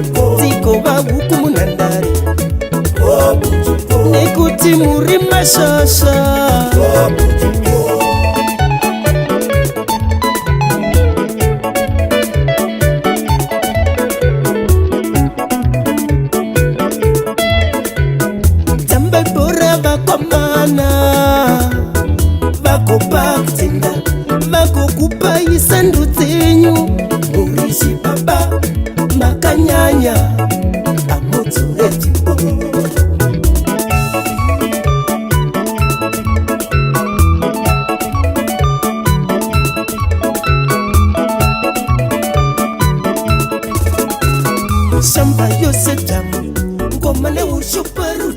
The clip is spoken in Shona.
Tiko va hukumu nandari nekuti muri mashasha Tamba bora vakomana vakopa kutinda vakokupa isandu dzenyu murishi baba makanyanya amutsuretipo shamba yose tamu ngoma ne ushuparu